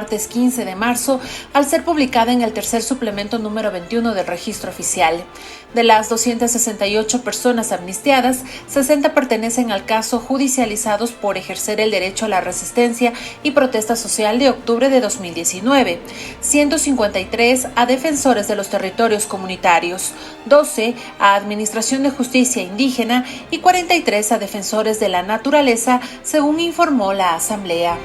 martes 15 de marzo al ser publicada en el tercer suplemento número 21 del registro oficial. De las 268 personas amnistiadas, 60 pertenecen al caso judicializados por ejercer el derecho a la resistencia y protesta social de octubre de 2019, 153 a defensores de los territorios comunitarios, 12 a Administración de Justicia Indígena y 43 a defensores de la naturaleza, según informó la Asamblea.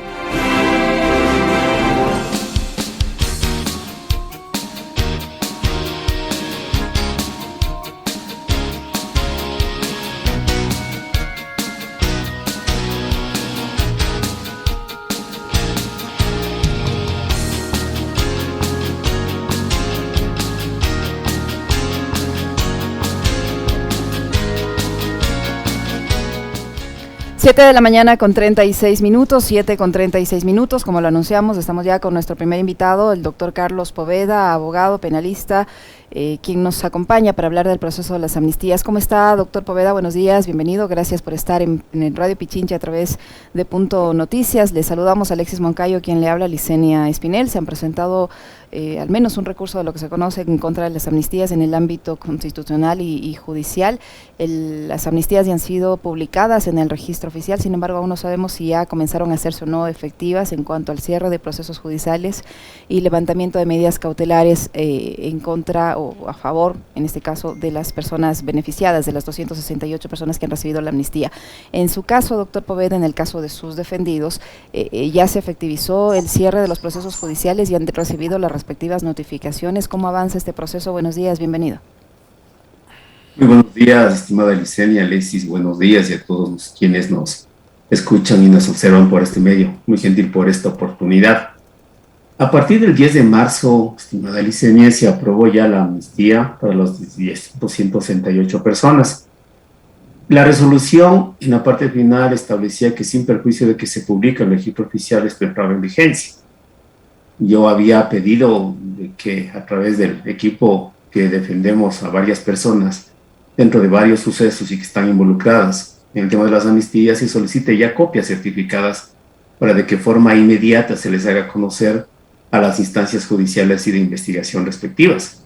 Siete de la mañana con 36 minutos, 7:36, como lo anunciamos, estamos ya con nuestro primer invitado, el doctor Carlos Poveda, abogado penalista, quien nos acompaña para hablar del proceso de las amnistías. ¿Cómo está, doctor Poveda? Buenos días, bienvenido, gracias por estar en el Radio Pichincha a través de Punto Noticias. Le saludamos a Alexis Moncayo, quien le habla, Licenia Espinel. Se han presentado al menos un recurso de lo que se conoce en contra de las amnistías en el ámbito constitucional y judicial. Las amnistías ya han sido publicadas en el registro oficial, sin embargo aún no sabemos si ya comenzaron a hacerse o no efectivas en cuanto al cierre de procesos judiciales y levantamiento de medidas cautelares en contra o a favor, en este caso, de las personas beneficiadas, de las 268 personas que han recibido la amnistía. En su caso, doctor Poveda, en el caso de sus defendidos, ya se efectivizó el cierre de los procesos judiciales y han recibido las respectivas notificaciones. ¿Cómo avanza este proceso? Buenos días, bienvenido. Muy buenos días, estimada Licenia, Alexis, buenos días y a todos quienes nos escuchan y nos observan por este medio. Muy gentil por esta oportunidad. A partir del 10 de marzo, estimada Licenia, se aprobó ya la amnistía para los 268 personas. La resolución en la parte final establecía que sin perjuicio de que se publique el registro oficial esto entraba en vigencia. Yo había pedido que a través del equipo que defendemos a varias personas dentro de varios sucesos y que están involucradas en el tema de las amnistías, se solicite ya copias certificadas para de qué forma inmediata se les haga conocer a las instancias judiciales y de investigación respectivas.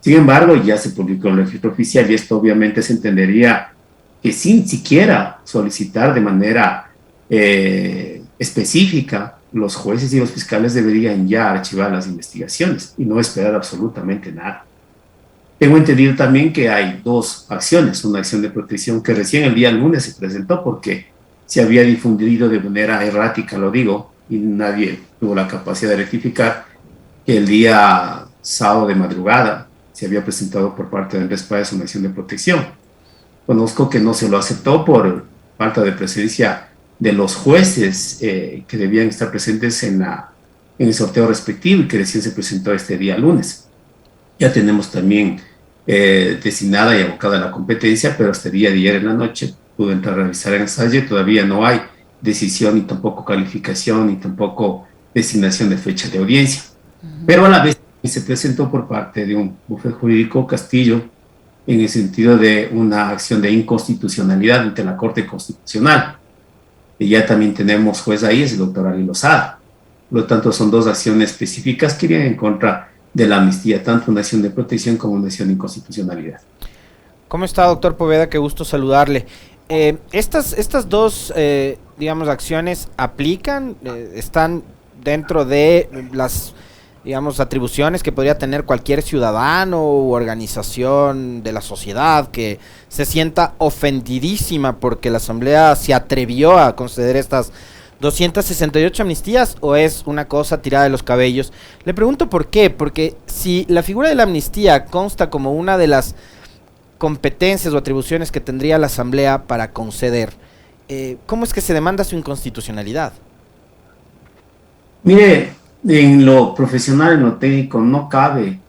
Sin embargo, ya se publicó en el registro oficial y esto obviamente se entendería que sin siquiera solicitar de manera específica, los jueces y los fiscales deberían ya archivar las investigaciones y no esperar absolutamente nada. Tengo entendido también que hay dos acciones, una acción de protección que recién el día lunes se presentó porque se había difundido de manera errática, lo digo, y nadie tuvo la capacidad de rectificar, que el día sábado de madrugada se había presentado por parte de Andrés Páez una acción de protección. Conozco que no se lo aceptó por falta de presencia de los jueces que debían estar presentes en el sorteo respectivo y que recién se presentó este día lunes. Ya tenemos también designada y abocada la competencia, pero hasta el día de ayer en la noche pude entrar a revisar en el SAYE, todavía no hay decisión, ni tampoco calificación, ni tampoco designación de fecha de audiencia. Pero a la vez se presentó por parte de un bufete jurídico Castillo en el sentido de una acción de inconstitucionalidad ante la Corte Constitucional. Y ya también tenemos juez ahí, es el doctor Ari Lozada. Por lo tanto, son dos acciones específicas que irían en contra de la amnistía, tanto una acción de protección como una acción de inconstitucionalidad. ¿Cómo está, doctor Poveda? Qué gusto saludarle. Estas dos, digamos, acciones aplican, están dentro de las, digamos, atribuciones que podría tener cualquier ciudadano u organización de la sociedad que se sienta ofendidísima porque la Asamblea se atrevió a conceder estas 268 amnistías, o es una cosa tirada de los cabellos. Le pregunto por qué, porque si la figura de la amnistía consta como una de las competencias o atribuciones que tendría la Asamblea para conceder, ¿cómo es que se demanda su inconstitucionalidad? Mire, en lo profesional, en lo técnico, no cabe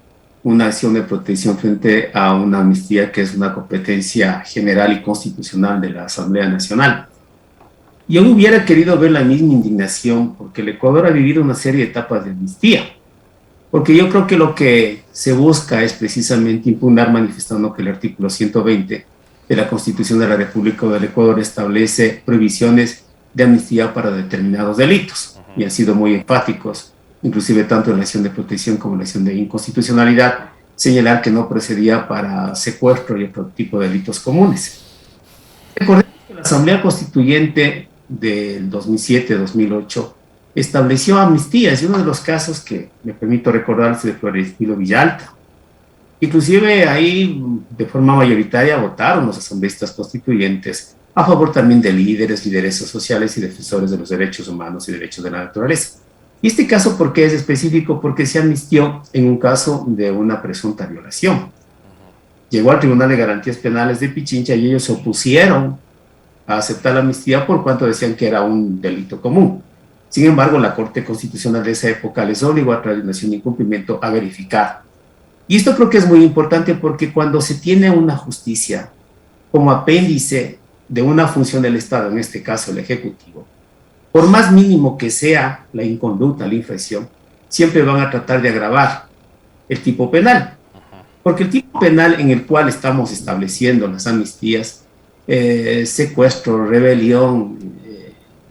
una acción de protección frente a una amnistía que es una competencia general y constitucional de la Asamblea Nacional. Yo hubiera querido ver la misma indignación porque el Ecuador ha vivido una serie de etapas de amnistía. Porque yo creo que lo que se busca es precisamente impugnar, manifestando que el artículo 120 de la Constitución de la República del Ecuador establece prohibiciones de amnistía para determinados delitos. Y han sido muy enfáticos inclusive tanto en la acción de protección como en la acción de inconstitucionalidad, señalar que no procedía para secuestro y otro tipo de delitos comunes. Recordemos que la Asamblea Constituyente del 2007-2008 estableció amnistías, y uno de los casos que me permito recordar es de Florencio Villalta. Inclusive ahí de forma mayoritaria votaron los asambleístas constituyentes a favor también de líderes, lideresas sociales y defensores de los derechos humanos y derechos de la naturaleza. Y este caso, ¿por qué es específico? Porque se amnistió en un caso de una presunta violación. Llegó al Tribunal de Garantías Penales de Pichincha y ellos se opusieron a aceptar la amnistía por cuanto decían que era un delito común. Sin embargo, la Corte Constitucional de esa época les obligó a través de una acción de incumplimiento a verificar. Y esto creo que es muy importante porque cuando se tiene una justicia como apéndice de una función del Estado, en este caso el Ejecutivo, por más mínimo que sea la inconducta, la infracción, siempre van a tratar de agravar el tipo penal. Porque el tipo penal en el cual estamos estableciendo las amnistías, secuestro, rebelión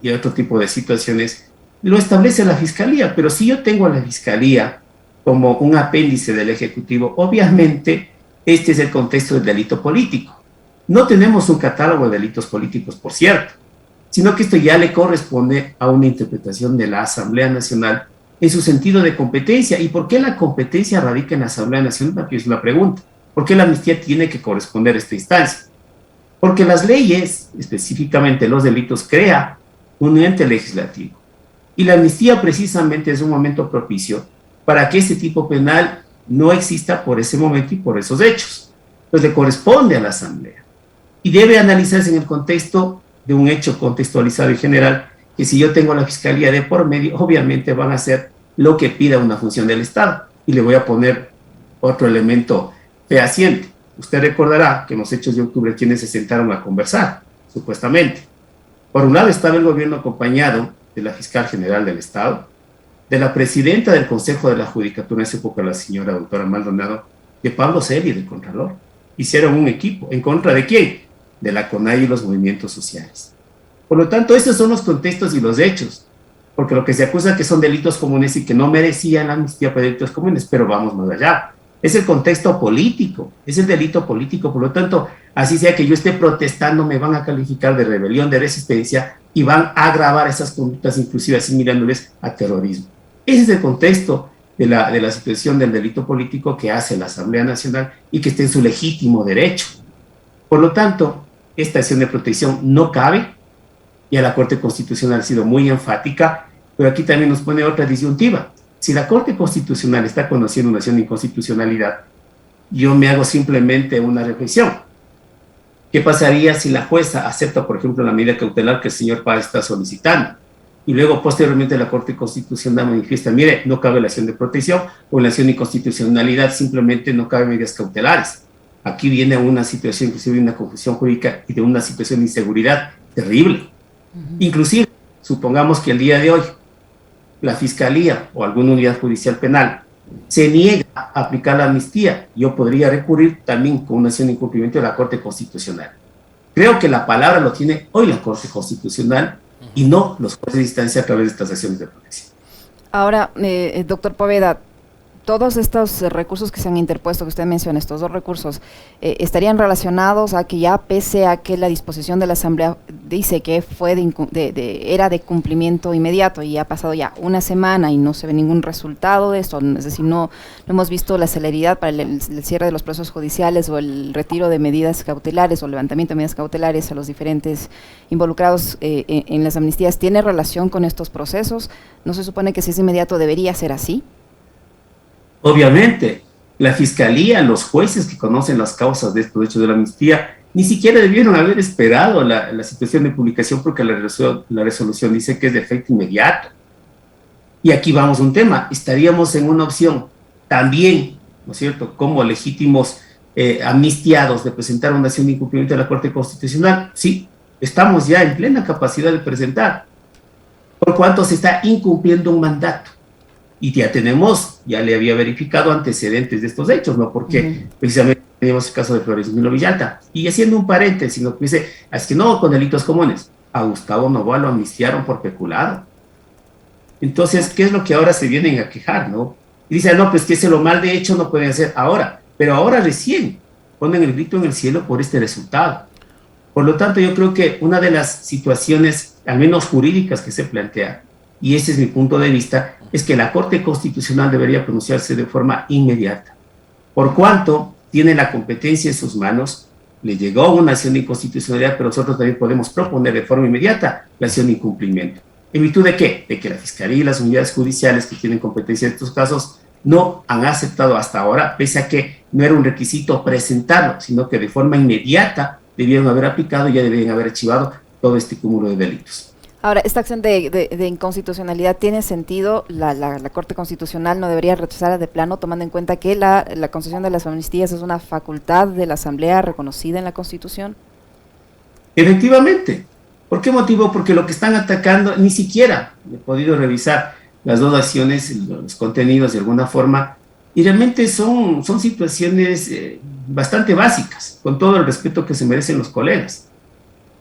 y otro tipo de situaciones, lo establece la Fiscalía. Pero si yo tengo a la Fiscalía como un apéndice del Ejecutivo, obviamente este es el contexto del delito político. No tenemos un catálogo de delitos políticos, por cierto, sino que esto ya le corresponde a una interpretación de la Asamblea Nacional en su sentido de competencia. ¿Y por qué la competencia radica en la Asamblea Nacional? Aquí es la pregunta. ¿Por qué la amnistía tiene que corresponder a esta instancia? Porque las leyes, específicamente los delitos, crea un ente legislativo. Y la amnistía precisamente es un momento propicio para que este tipo penal no exista por ese momento y por esos hechos. Entonces le corresponde a la Asamblea. Y debe analizarse en el contexto de un hecho contextualizado y general, que si yo tengo la Fiscalía de por medio, obviamente van a hacer lo que pida una función del Estado. Y le voy a poner otro elemento fehaciente. Usted recordará que en los hechos de octubre quienes se sentaron a conversar, supuestamente. Por un lado estaba el gobierno acompañado de la Fiscal General del Estado, de la presidenta del Consejo de la Judicatura en esa época, la señora doctora Maldonado, de Pablo Celi, del Contralor. Hicieron un equipo. ¿En contra de quién? De la CONAIE y los movimientos sociales. Por lo tanto, estos son los contextos y los hechos, porque lo que se acusa que son delitos comunes y que no merecían la amnistía por delitos comunes, pero vamos más allá. Es el contexto político, es el delito político, por lo tanto, así sea que yo esté protestando, me van a calificar de rebelión, de resistencia, y van a agravar esas conductas, inclusive así mirándoles a terrorismo. Ese es el contexto de la situación del delito político que hace la Asamblea Nacional y que está en su legítimo derecho. Por lo tanto, esta acción de protección no cabe, y a la Corte Constitucional ha sido muy enfática, pero aquí también nos pone otra disyuntiva. Si la Corte Constitucional está conociendo una acción de inconstitucionalidad, yo me hago simplemente una reflexión. ¿Qué pasaría si la jueza acepta, por ejemplo, la medida cautelar que el señor Páez está solicitando? Y luego, posteriormente, la Corte Constitucional manifiesta, mire, no cabe la acción de protección, o la acción de inconstitucionalidad simplemente no cabe medidas cautelares. Aquí viene una situación, inclusive, de una confusión jurídica y de una situación de inseguridad terrible. Inclusive, supongamos que el día de hoy la Fiscalía o alguna unidad judicial penal se niega a aplicar la amnistía, yo podría recurrir también con una acción de incumplimiento de la Corte Constitucional. Creo que la palabra lo tiene hoy la Corte Constitucional y no los jueces de instancia a través de estas acciones de protección. Ahora, doctor Poveda, todos estos recursos que se han interpuesto, que usted menciona, estos dos recursos, estarían relacionados a que ya pese a que la disposición de la Asamblea dice que fue era de cumplimiento inmediato y ha pasado ya una semana y no se ve ningún resultado de esto, es decir, no hemos visto la celeridad para el cierre de los procesos judiciales o el retiro de medidas cautelares o levantamiento de medidas cautelares a los diferentes involucrados en las amnistías, ¿tiene relación con estos procesos? ¿No se supone que si es inmediato debería ser así? Obviamente, la Fiscalía, los jueces que conocen las causas de estos hechos de la amnistía, ni siquiera debieron haber esperado la situación de publicación porque la resolución dice que es de efecto inmediato. Y aquí vamos a un tema, estaríamos en una opción también, ¿no es cierto?, como legítimos amnistiados de presentar una acción de incumplimiento de la Corte Constitucional. Sí, estamos ya en plena capacidad de presentar, por cuanto se está incumpliendo un mandato. Y ya le había verificado antecedentes de estos hechos, ¿no? Porque precisamente teníamos el caso de Florencio Villalta. Y haciendo un paréntesis, ¿no? Dice, es que no, con delitos comunes. A Gustavo Noboa lo amnistiaron por peculado. Entonces, ¿qué es lo que ahora se vienen a quejar, no? Y dicen, no, pues que ese lo mal de hecho no pueden hacer ahora, pero ahora recién ponen el grito en el cielo por este resultado. Por lo tanto, yo creo que una de las situaciones, al menos jurídicas, que se plantea, y ese es mi punto de vista, es que la Corte Constitucional debería pronunciarse de forma inmediata. Por cuanto tiene la competencia en sus manos, le llegó una acción de inconstitucionalidad, pero nosotros también podemos proponer de forma inmediata la acción de incumplimiento. ¿En virtud de qué? De que la Fiscalía y las unidades judiciales que tienen competencia en estos casos no han aceptado hasta ahora, pese a que no era un requisito presentarlo, sino que de forma inmediata debieron haber aplicado y ya debían haber archivado todo este cúmulo de delitos. Ahora, esta acción de inconstitucionalidad tiene sentido. La Corte Constitucional no debería rechazarla de plano, tomando en cuenta que la concesión de las amnistías es una facultad de la Asamblea reconocida en la Constitución. Efectivamente. ¿Por qué motivo? Porque lo que están atacando, ni siquiera he podido revisar las dos acciones, los contenidos de alguna forma, y realmente son situaciones bastante básicas, con todo el respeto que se merecen los colegas.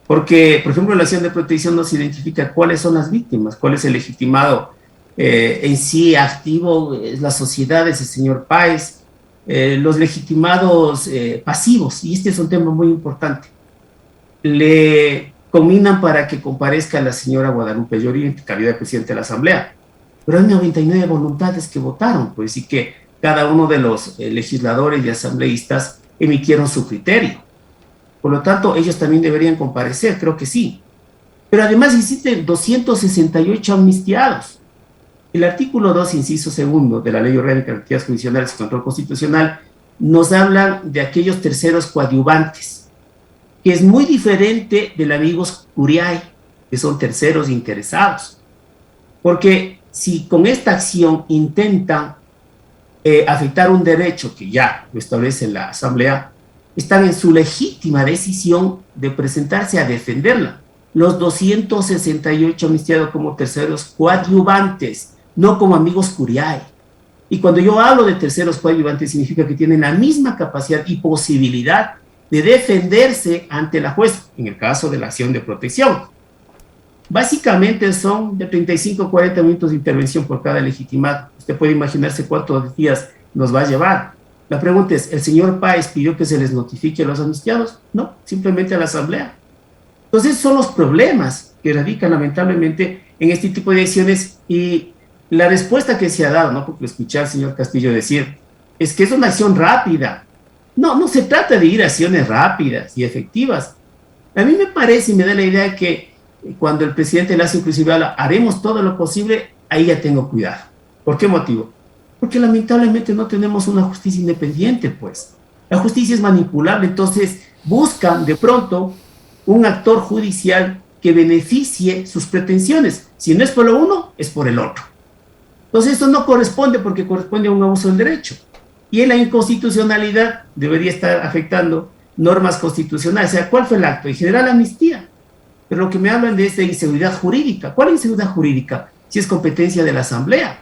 Porque, por ejemplo, la acción de protección no se identifica cuáles son las víctimas, cuál es el legitimado en sí activo, es la sociedad, es el señor Páez, los legitimados pasivos, y este es un tema muy importante. Le combinan para que comparezca la señora Guadalupe Llori en calidad de presidente de la Asamblea, pero hay 99 voluntades que votaron, pues, y que cada uno de los legisladores y asambleístas emitieron su criterio. Por lo tanto, ellos también deberían comparecer, creo que sí. Pero además existen 268 amnistiados. El artículo 2, inciso segundo de la Ley Orgánica de Garantías Jurisdiccionales y Control Constitucional nos habla de aquellos terceros coadyuvantes, que es muy diferente del amigos curiae, que son terceros interesados. Porque si con esta acción intentan afectar un derecho que ya lo establece la Asamblea, están en su legítima decisión de presentarse a defenderla. Los 268 amnistiados como terceros coadyuvantes, no como amigos curiae. Y cuando yo hablo de terceros coadyuvantes, significa que tienen la misma capacidad y posibilidad de defenderse ante la jueza, en el caso de la acción de protección. Básicamente son de 35 a 40 minutos de intervención por cada legitimado. Usted puede imaginarse cuántos días nos va a llevar. La pregunta es, ¿el señor Páez pidió que se les notifique a los amnistiados? No, simplemente a la Asamblea. Entonces son los problemas que radican lamentablemente en este tipo de acciones, y la respuesta que se ha dado, ¿no? Porque escuché al señor Castillo decir, es que es una acción rápida. No se trata de ir a acciones rápidas y efectivas. A mí me parece y me da la idea que cuando el presidente le hace inclusive habla, haremos todo lo posible, ahí ya tengo cuidado. ¿Por qué motivo? Porque lamentablemente no tenemos una justicia independiente, pues. La justicia es manipulable, entonces buscan de pronto un actor judicial que beneficie sus pretensiones. Si no es por lo uno, es por el otro. Entonces esto no corresponde, porque corresponde a un abuso del derecho. Y en la inconstitucionalidad debería estar afectando normas constitucionales. O sea, ¿cuál fue el acto? En general, amnistía. Pero lo que me hablan de es de inseguridad jurídica. ¿Cuál inseguridad jurídica? Si es competencia de la Asamblea.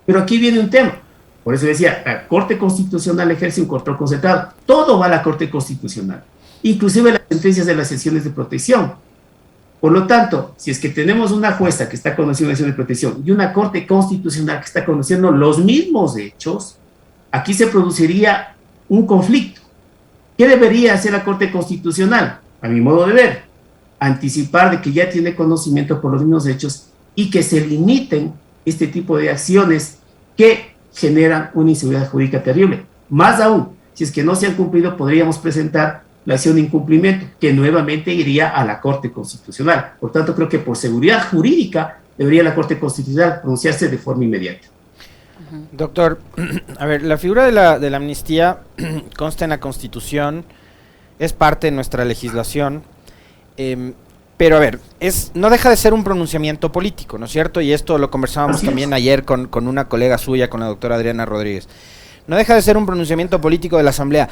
Pero aquí viene un tema. Por eso decía, la Corte Constitucional ejerce un control concentrado. Todo va a la Corte Constitucional, inclusive las sentencias de las sesiones de protección. Por lo tanto, si es que tenemos una jueza que está conociendo una acción de protección y una Corte Constitucional que está conociendo los mismos hechos, aquí se produciría un conflicto. ¿Qué debería hacer la Corte Constitucional? A mi modo de ver, anticipar de que ya tiene conocimiento por los mismos hechos y que se limiten este tipo de acciones que generan una inseguridad jurídica terrible. Más aún, si es que no se han cumplido, podríamos presentar la acción de incumplimiento, que nuevamente iría a la Corte Constitucional. Por tanto, creo que por seguridad jurídica debería la Corte Constitucional pronunciarse de forma inmediata. Doctor, a ver, la figura de la amnistía consta en la Constitución, es parte de nuestra legislación, pero a ver, no deja de ser un pronunciamiento político, ¿no es cierto? Y esto lo conversábamos también ayer con una colega suya, con la doctora Adriana Rodríguez. No deja de ser un pronunciamiento político de la Asamblea.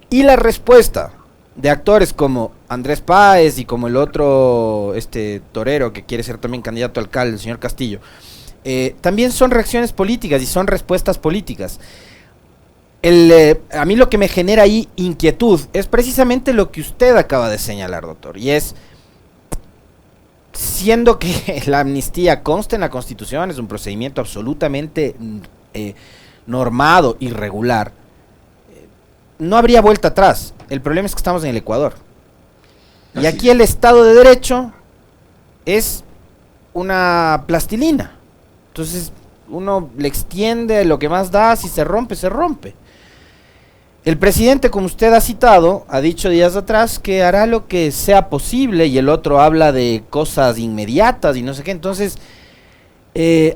Y la respuesta de actores como Andrés Páez y como el otro torero que quiere ser también candidato a alcalde, el señor Castillo, también son reacciones políticas y son respuestas políticas. A mí lo que me genera ahí inquietud es precisamente lo que usted acaba de señalar, doctor, y es, siendo que la amnistía consta en la Constitución, es un procedimiento absolutamente normado y regular, no habría vuelta atrás. El problema es que estamos en el Ecuador. Y aquí el Estado de Derecho es una plastilina. Entonces uno le extiende lo que más da, si se rompe, se rompe. El presidente, como usted ha citado, ha dicho días atrás que hará lo que sea posible, y el otro habla de cosas inmediatas y no sé qué. Entonces,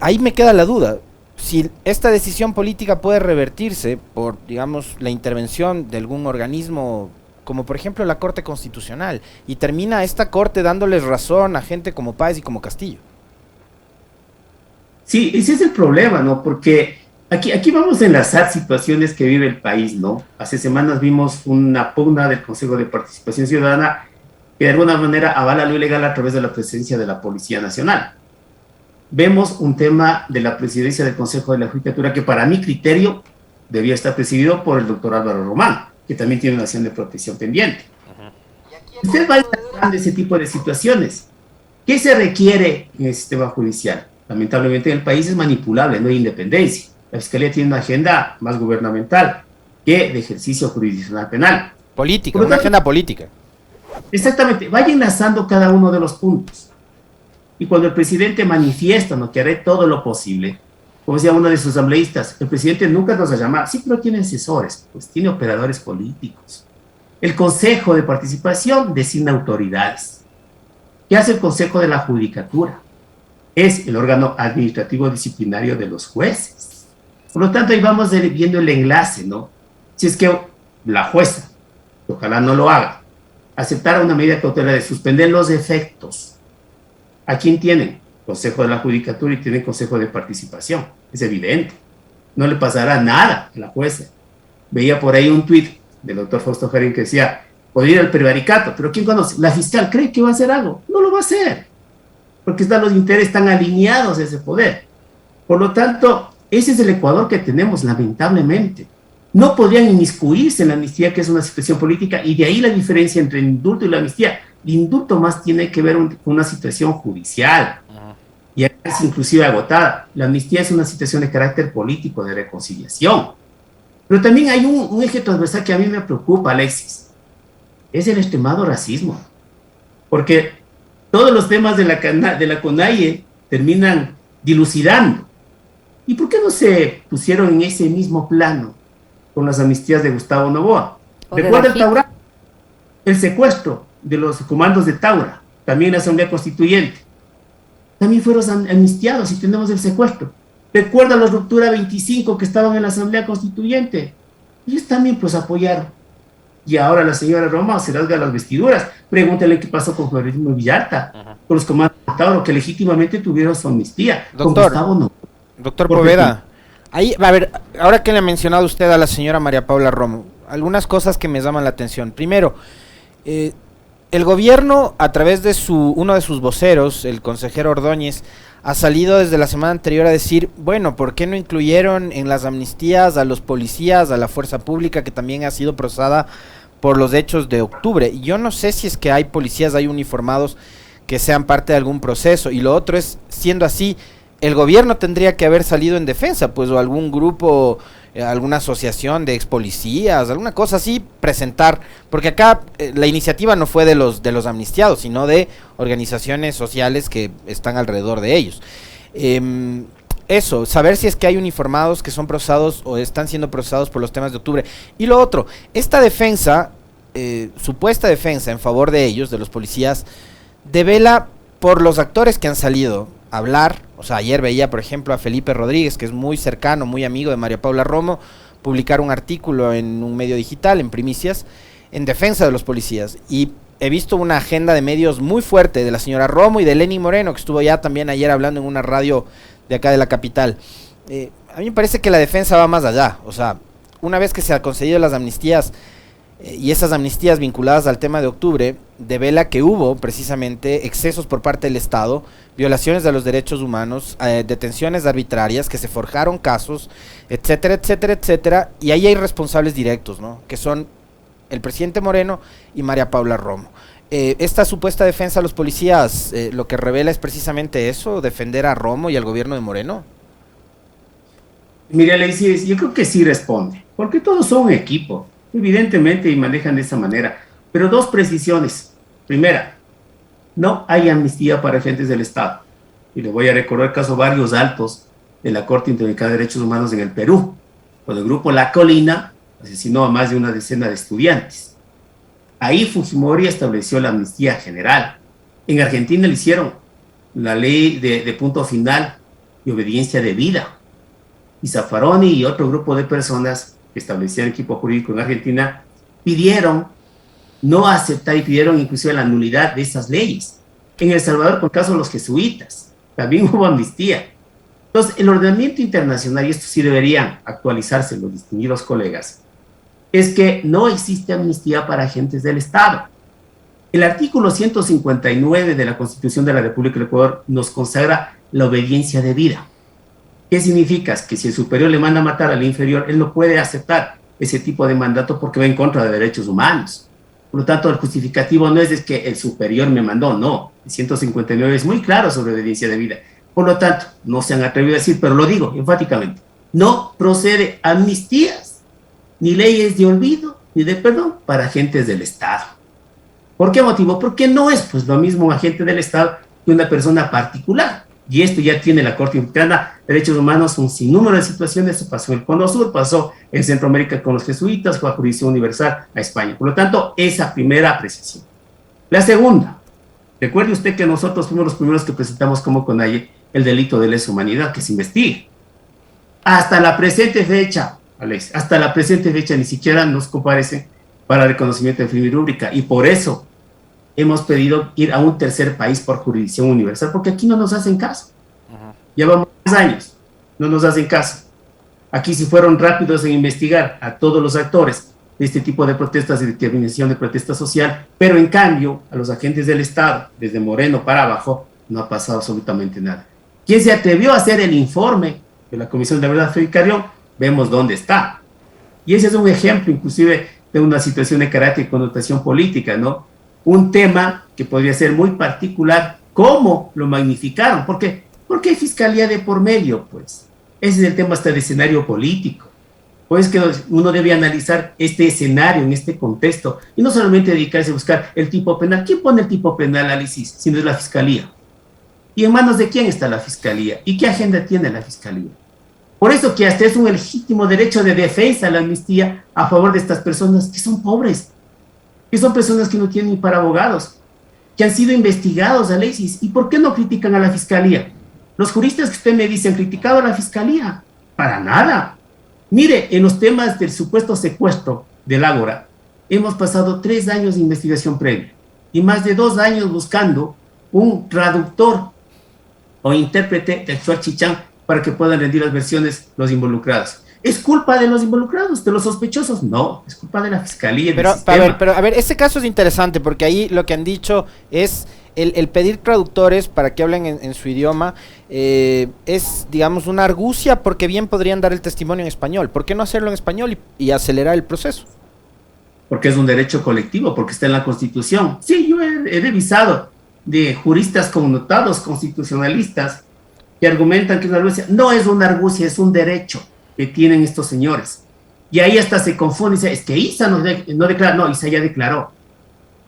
ahí me queda la duda. Si esta decisión política puede revertirse por, digamos, la intervención de algún organismo, como por ejemplo la Corte Constitucional, y termina esta Corte dándoles razón a gente como Páez y como Castillo. Sí, ese es el problema, ¿no? Porque aquí vamos a enlazar situaciones que vive el país, ¿no? Hace semanas vimos una pugna del Consejo de Participación Ciudadana que de alguna manera avala lo ilegal a través de la presencia de la Policía Nacional. Vemos un tema de la presidencia del Consejo de la Judicatura que para mi criterio debía estar presidido por el doctor Álvaro Román, que también tiene una acción de protección pendiente. Usted va enlazando ese tipo de situaciones. ¿Qué se requiere en el sistema judicial? Lamentablemente en el país es manipulable, no hay independencia. La Fiscalía tiene una agenda más gubernamental que de ejercicio jurisdiccional penal. Política, una agenda política. Exactamente, vaya enlazando cada uno de los puntos. Y cuando el presidente manifiesta, ¿no?, que haré todo lo posible, como decía uno de sus asambleístas, el presidente nunca nos va a llamar, sí, pero tiene asesores, pues tiene operadores políticos. El Consejo de Participación designa autoridades. ¿Qué hace el Consejo de la Judicatura? Es el órgano administrativo disciplinario de los jueces. Por lo tanto, ahí vamos viendo el enlace, ¿no? Si es que la jueza, ojalá no lo haga, aceptara una medida cautelar de suspender los efectos, ¿a quién tienen? Consejo de la Judicatura y tienen Consejo de Participación. Es evidente. No le pasará nada a la jueza. Veía por ahí un tuit del doctor Fausto Jarín que decía, podría ir al prevaricato, pero ¿quién conoce? La fiscal cree que va a hacer algo. No lo va a hacer, porque los intereses están alineados a ese poder. Por lo tanto, ese es el Ecuador que tenemos, lamentablemente. No podrían inmiscuirse en la amnistía, que es una situación política, y de ahí la diferencia entre el indulto y la amnistía. El indulto más tiene que ver con una situación judicial, y acá es inclusive agotada. La amnistía es una situación de carácter político, de reconciliación. Pero también hay un eje transversal que a mí me preocupa, Alexis. Es el extremado racismo. Porque todos los temas de la CONAIE terminan dilucidando. ¿Y por qué no se pusieron en ese mismo plano con las amnistías de Gustavo Noboa? ¿Recuerda el Taura? El secuestro de los comandos de Taura, también en la Asamblea Constituyente. También fueron amnistiados y tenemos el secuestro. ¿Recuerda la ruptura 25 que estaban en la Asamblea Constituyente? Ellos también pues apoyaron. Y ahora la señora Roma se rasga las vestiduras. Pregúntale qué pasó con Florencio Villalta, con los comandos de Tauro, que legítimamente tuvieron su amnistía. Doctor, doctor Poveda, ahí, a ver, ahora que le ha mencionado usted a la señora María Paula Romo, algunas cosas que me llaman la atención. Primero, el gobierno, a través de uno de sus voceros, el consejero Ordóñez, ha salido desde la semana anterior a decir, bueno, ¿por qué no incluyeron en las amnistías a los policías, a la fuerza pública que también ha sido procesada por los hechos de octubre? Y yo no sé si es que hay policías ahí uniformados que sean parte de algún proceso. Y lo otro es, siendo así, el gobierno tendría que haber salido en defensa, pues, o algún grupo, alguna asociación de ex policías, alguna cosa así, presentar, porque acá la iniciativa no fue de los amnistiados, sino de organizaciones sociales que están alrededor de ellos. Eso, saber si es que hay uniformados que son procesados o están siendo procesados por los temas de octubre. Y lo otro, esta defensa, supuesta defensa en favor de ellos, de los policías, devela por los actores que han salido a hablar. O sea, ayer veía, por ejemplo, a Felipe Rodríguez, que es muy cercano, muy amigo de María Paula Romo, publicar un artículo en un medio digital, en Primicias, en defensa de los policías. Y he visto una agenda de medios muy fuerte de la señora Romo y de Lenín Moreno, que estuvo ya también ayer hablando en una radio de acá de la capital. A mí me parece que la defensa va más allá. O sea, una vez que se han concedido las amnistías, y esas amnistías vinculadas al tema de octubre, devela que hubo precisamente excesos por parte del Estado, violaciones de los derechos humanos, detenciones arbitrarias, que se forjaron casos, etcétera, etcétera, etcétera, y ahí hay responsables directos, ¿no?, que son el presidente Moreno y María Paula Romo. esta supuesta defensa a los policías, lo que revela es precisamente eso, defender a Romo y al gobierno de Moreno. Mira, Alexis, yo creo que sí responde, porque todos son un equipo, evidentemente, y manejan de esa manera. Pero dos precisiones. Primera, no hay amnistía para agentes del Estado. Y le voy a recordar el caso Barrios Altos de la Corte Interamericana de Derechos Humanos en el Perú, cuando el grupo La Colina asesinó a más de una decena de estudiantes. Ahí Fujimori estableció la amnistía general. En Argentina le hicieron la ley de punto final y obediencia debida. Y Zaffaroni y otro grupo de personas que establecían equipo jurídico en Argentina pidieron no aceptar y pidieron inclusive la nulidad de esas leyes. En El Salvador, por caso de los jesuitas, también hubo amnistía. Entonces, el ordenamiento internacional, y esto sí deberían actualizarse los distinguidos colegas, es que no existe amnistía para agentes del Estado. El artículo 159 de la Constitución de la República del Ecuador nos consagra la obediencia debida. ¿Qué significa? Que si el superior le manda a matar al inferior, él no puede aceptar ese tipo de mandato porque va en contra de derechos humanos. Por lo tanto, el justificativo no es que el superior me mandó, no. El 159 es muy claro sobre obediencia debida. Por lo tanto, no se han atrevido a decir, pero lo digo enfáticamente, no procede amnistías, ni leyes de olvido, ni de perdón para agentes del Estado. ¿Por qué motivo? Porque no es pues lo mismo un agente del Estado que una persona particular. Y esto ya tiene la Corte Interamericana de Derechos Humanos un sinnúmero de situaciones. Se pasó en el Cono Sur, pasó en Centroamérica con los jesuitas, fue a jurisdicción universal a España. Por lo tanto, esa primera apreciación. La segunda, recuerde usted que nosotros fuimos los primeros que presentamos como CONAIE el delito de lesa humanidad, que se investigue. Hasta la presente fecha, Alex, hasta la presente fecha ni siquiera nos comparecen para reconocimiento de firma y rúbrica. Y por eso hemos pedido ir a un tercer país por jurisdicción universal, porque aquí no nos hacen caso. Llevamos 10 años, no nos hacen caso. Aquí sí fueron rápidos en investigar a todos los actores de este tipo de protestas y determinación de protesta social, pero en cambio, a los agentes del Estado, desde Moreno para abajo, no ha pasado absolutamente nada. ¿Quién se atrevió a hacer el informe de la Comisión de Verdad, Freddy Carrión? Vemos dónde está. Y ese es un ejemplo, inclusive, de una situación de carácter y connotación política, ¿no? Un tema que podría ser muy particular, ¿cómo lo magnificaron? ¿Por qué? Porque hay fiscalía de por medio, pues. Ese es el tema hasta de escenario político. Pues que uno debe analizar este escenario en este contexto y no solamente dedicarse a buscar el tipo penal. ¿Quién pone el tipo penal, Alicis? Si no es la fiscalía. ¿Y en manos de quién está la fiscalía? ¿Y qué agenda tiene la fiscalía? Por eso que hasta es un legítimo derecho de defensa la amnistía a favor de estas personas que son pobres, que son personas que no tienen ni para abogados, que han sido investigados, Alexis. ¿Y por qué no critican a la fiscalía? Los juristas que usted me dice han criticado a la fiscalía. Para nada. Mire, en los temas del supuesto secuestro del Ágora, hemos pasado 3 años de investigación previa y más de 2 años buscando un traductor o intérprete del Shuar Chichán para que puedan rendir las versiones los involucrados. ¿Es culpa de los involucrados, de los sospechosos? No, es culpa de la fiscalía. Pero a ver, este caso es interesante porque ahí lo que han dicho es el pedir traductores para que hablen en su idioma es, digamos, una argucia porque bien podrían dar el testimonio en español. ¿Por qué no hacerlo en español y acelerar el proceso? Porque es un derecho colectivo, porque está en la Constitución. Sí, yo he revisado de juristas connotados constitucionalistas que argumentan que es una argucia. No es una argucia, es un derecho que tienen estos señores. Y ahí hasta se confunde y dice, es que Isa no declara. No, Isa ya declaró.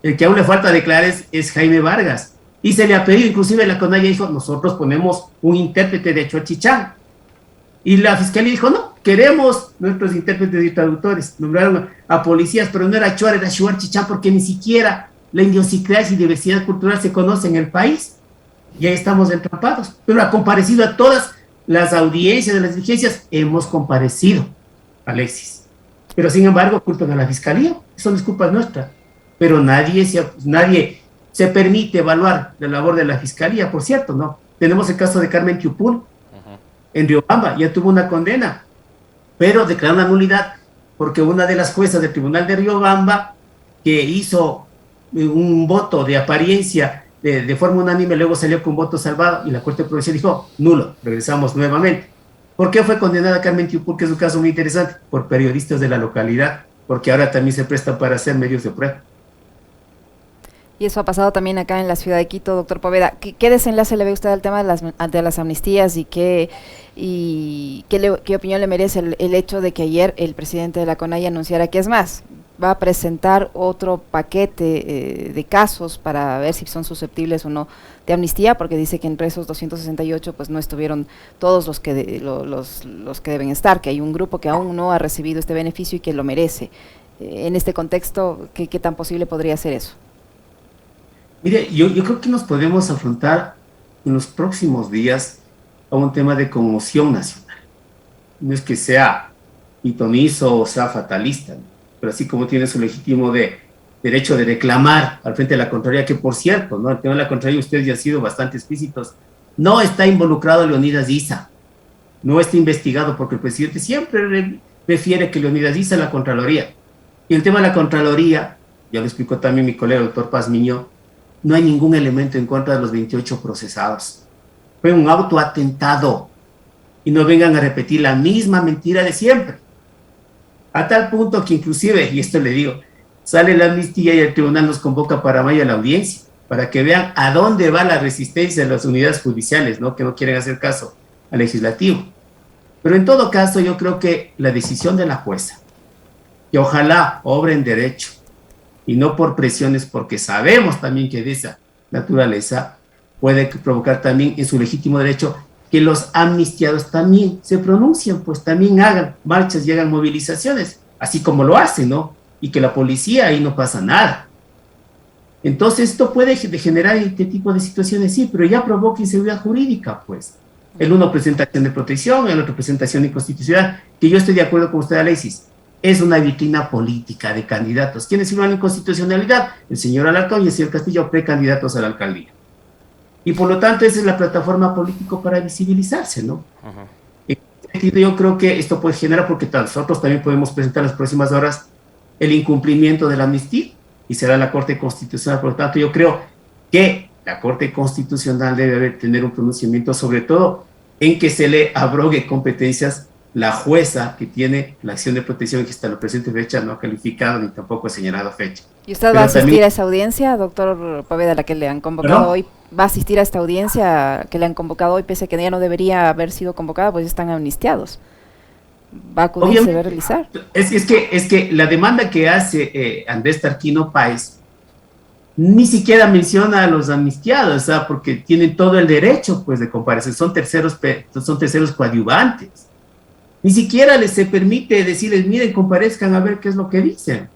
El que aún le falta declarar es Jaime Vargas. Y se le ha pedido, inclusive la CONAIE dijo, nosotros ponemos un intérprete de Shuar Chichán. Y la fiscalía dijo, no, queremos nuestros intérpretes y traductores. Nombraron a policías, pero no era Shuar, era Shuar Chichán, porque ni siquiera la idiosincrasia y diversidad cultural se conoce en el país. Y ahí estamos entrampados. Pero ha comparecido a todas las audiencias de las diligencias, hemos comparecido, Alexis. Pero sin embargo, culpan a la fiscalía, eso no es culpa nuestra. Pero nadie se permite evaluar la labor de la fiscalía, por cierto, ¿no? Tenemos el caso de Carmen Tiupul, en Riobamba, ya tuvo una condena, pero declaró una nulidad porque una de las juezas del Tribunal de Riobamba, que hizo un voto de apariencia de forma unánime, luego salió con voto salvado y la Corte Provincial dijo, nulo, regresamos nuevamente. ¿Por qué fue condenada Carmen Tiupul? Que es un caso muy interesante, por periodistas de la localidad, porque ahora también se presta para hacer medios de prueba. Y eso ha pasado también acá en la ciudad de Quito, doctor Poveda. ¿Qué desenlace le ve usted al tema de las amnistías y qué opinión le merece el hecho de que ayer el presidente de la CONAIE anunciara que, es más, va a presentar otro paquete de casos para ver si son susceptibles o no de amnistía, porque dice que entre esos 268 pues no estuvieron todos los que los que deben estar, que hay un grupo que aún no ha recibido este beneficio y que lo merece? En este contexto, ¿qué tan posible podría ser eso? Mire, yo creo que nos podemos afrontar en los próximos días a un tema de conmoción nacional. No es que sea pitonizo o sea fatalista, ¿no? Pero así como tiene su legítimo derecho de reclamar al frente de la Contraloría, que por cierto, ¿no?, el tema de la Contraloría, ustedes ya han sido bastante explícitos, no está involucrado Leonidas Issa, no está investigado, porque el presidente siempre refiere que Leonidas Issa es la Contraloría. Y el tema de la Contraloría, ya lo explicó también mi colega el doctor Paz Miñó, no hay ningún elemento en contra de los 28 procesados. Fue un autoatentado. Y no vengan a repetir la misma mentira de siempre. A tal punto que inclusive, y esto le digo, sale la amnistía y el tribunal nos convoca para mayo a la audiencia, para que vean a dónde va la resistencia de las unidades judiciales, ¿no?, que no quieren hacer caso al legislativo. Pero en todo caso, yo creo que la decisión de la jueza, que ojalá obre en derecho, y no por presiones, porque sabemos también que de esa naturaleza puede provocar también en su legítimo derecho que los amnistiados también se pronuncien, pues también hagan marchas y hagan movilizaciones, así como lo hacen, ¿no? Y que la policía ahí no pasa nada. Entonces esto puede generar este tipo de situaciones, sí, pero ya provoca inseguridad jurídica, pues. El uno presenta acción de protección, el otro presenta acción de inconstitucionalidad, que yo estoy de acuerdo con usted, Alexis. Es una vitrina política de candidatos. ¿Quiénes firman la inconstitucionalidad? El señor Alarcón y el señor Castillo, precandidatos a la alcaldía. Y por lo tanto, esa es la plataforma política para visibilizarse, ¿no? Uh-huh. En ese sentido, yo creo que esto puede generar, porque nosotros también podemos presentar en las próximas horas el incumplimiento de la amnistía, y será la Corte Constitucional. Por lo tanto, yo creo que la Corte Constitucional debe tener un pronunciamiento, sobre todo en que se le abrogue competencias la jueza que tiene la acción de protección, que hasta la presente fecha no ha calificado ni tampoco ha señalado fecha. ¿Y usted va a asistir a esa audiencia, doctor Poveda, a la que le han convocado hoy? ¿Va a asistir a esta audiencia que le han convocado hoy, pese a que ya no debería haber sido convocada, pues están amnistiados? ¿Va a acudir, se va a realizar? Es que la demanda que hace Andrés Tarquino Páez ni siquiera menciona a los amnistiados, ¿sabes? Porque tienen todo el derecho, pues, de comparecer. Son terceros coadyuvantes. Ni siquiera les se permite decirles, miren, comparezcan a ver qué es lo que dicen.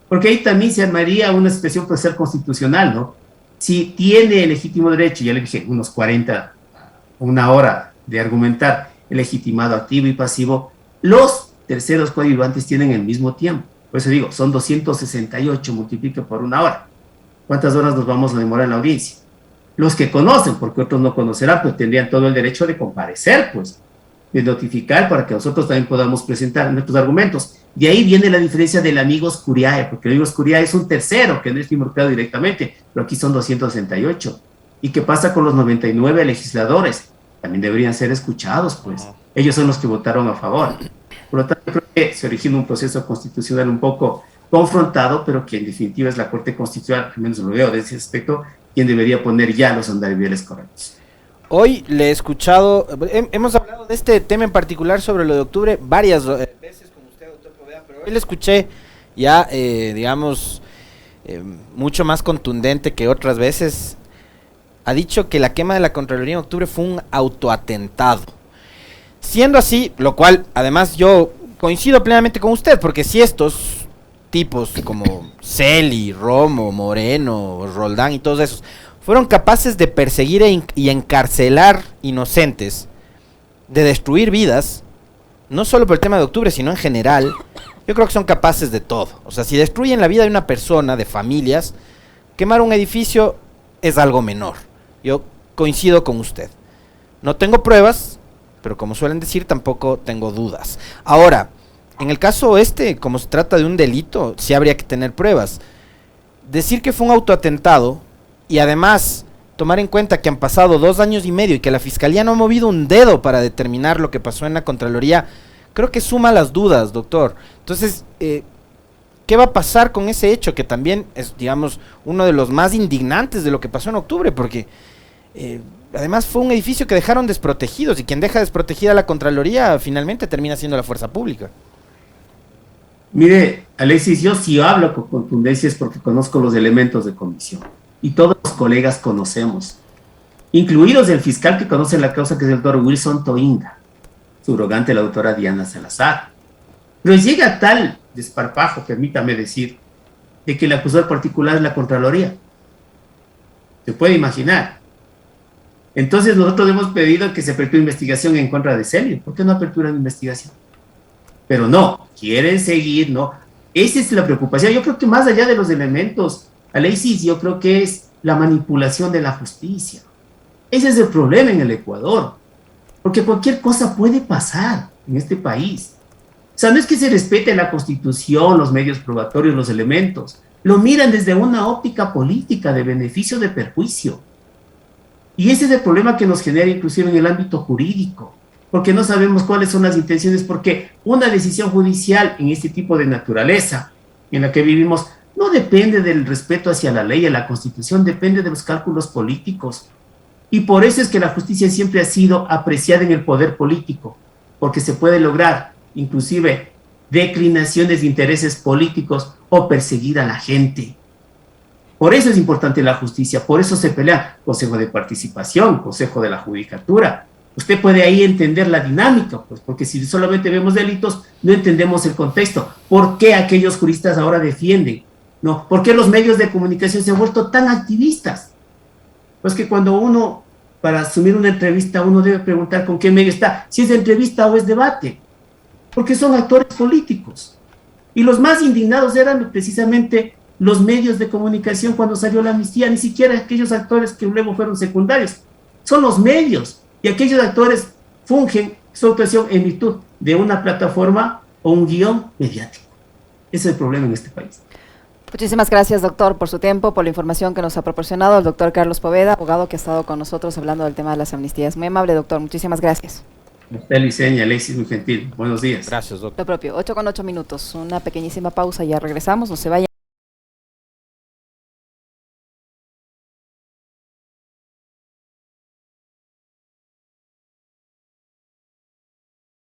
Porque ahí también se armaría una situación procesal constitucional, ¿no? Si tiene el legítimo derecho, ya le dije, unos 40, una hora de argumentar el legitimado activo y pasivo, los terceros coadyuvantes tienen el mismo tiempo. Por eso digo, son 268, multiplica por una hora. ¿Cuántas horas nos vamos a demorar en la audiencia? Los que conocen, porque otros no conocerán, pues tendrían todo el derecho de comparecer, pues, de notificar para que nosotros también podamos presentar nuestros argumentos. De ahí viene la diferencia del amigos curiae, porque el amigos curiae es un tercero que no está involucrado directamente, pero aquí son 268. ¿Y qué pasa con los 99 legisladores? También deberían ser escuchados, pues. Ellos son los que votaron a favor. Por lo tanto, creo que se origina un proceso constitucional un poco confrontado, pero que en definitiva es la Corte Constitucional, al menos lo veo de ese aspecto, quien debería poner ya los andariveles correctos. Hoy le he escuchado, hemos hablado de este tema en particular sobre lo de octubre varias veces con usted, doctor Poveda, pero hoy le escuché ya, digamos, mucho más contundente que otras veces. Ha dicho que la quema de la Contraloría en octubre fue un autoatentado. Siendo así, lo cual, además, yo coincido plenamente con usted, porque si estos tipos como Celi, Romo, Moreno, Roldán y todos esos fueron capaces de perseguir y encarcelar inocentes, de destruir vidas, no solo por el tema de octubre, sino en general, yo creo que son capaces de todo. O sea, si destruyen la vida de una persona, de familias, quemar un edificio es algo menor. Yo coincido con usted. No tengo pruebas, pero como suelen decir, tampoco tengo dudas. Ahora, en el caso como se trata de un delito, sí habría que tener pruebas. Decir que fue un autoatentado, y además tomar en cuenta que han pasado 2 años y medio y que la Fiscalía no ha movido un dedo para determinar lo que pasó en la Contraloría, creo que suma las dudas, doctor. Entonces, ¿qué va a pasar con ese hecho que también es, digamos, uno de los más indignantes de lo que pasó en octubre? Porque además fue un edificio que dejaron desprotegidos, y quien deja desprotegida a la Contraloría finalmente termina siendo la fuerza pública. Mire, Alexis, yo sí hablo con contundencia es porque conozco los elementos de comisión y todos los colegas conocemos, incluidos el fiscal que conoce la causa, que es el doctor Wilson Toinga, subrogante la doctora Diana Salazar. Pero llega tal desparpajo, permítame decir, de que el acusador particular es la Contraloría. Se puede imaginar. Entonces nosotros hemos pedido que se aperture investigación en contra de Celio. ¿Por qué no apertura una investigación? Pero no, quieren seguir, ¿no? Esa es la preocupación. Yo creo que más allá de los elementos, Alexis, yo creo que es la manipulación de la justicia. Ese es el problema en el Ecuador. Porque cualquier cosa puede pasar en este país. O sea, no es que se respete la Constitución, los medios probatorios, los elementos. Lo miran desde una óptica política de beneficio de perjuicio. Y ese es el problema que nos genera inclusive en el ámbito jurídico, porque no sabemos cuáles son las intenciones, porque una decisión judicial en este tipo de naturaleza en la que vivimos no depende del respeto hacia la ley, a la Constitución, depende de los cálculos políticos. Y por eso es que la justicia siempre ha sido apreciada en el poder político, porque se puede lograr inclusive declinaciones de intereses políticos o perseguir a la gente. Por eso es importante la justicia, por eso se pelea Consejo de Participación, Consejo de la Judicatura. Usted puede ahí entender la dinámica, pues, porque si solamente vemos delitos, no entendemos el contexto. ¿Por qué aquellos juristas ahora defienden? ¿No? ¿Por qué los medios de comunicación se han vuelto tan activistas? Pues que cuando uno, para asumir una entrevista, uno debe preguntar con qué medio está, si es entrevista o es debate, porque son actores políticos. Y los más indignados eran precisamente los medios de comunicación cuando salió la amnistía, ni siquiera aquellos actores que luego fueron secundarios, son los medios, y aquellos actores fungen su actuación en virtud de una plataforma o un guión mediático. Ese es el problema en este país. Muchísimas gracias, doctor, por su tiempo, por la información que nos ha proporcionado el doctor Carlos Poveda, abogado que ha estado con nosotros hablando del tema de las amnistías. Muy amable, doctor, muchísimas gracias. Usted, Liceña, Alexis, muy gentil. Buenos días. Gracias, doctor. Lo propio, 8:08, una pequeñísima pausa, ya regresamos, no se vayan.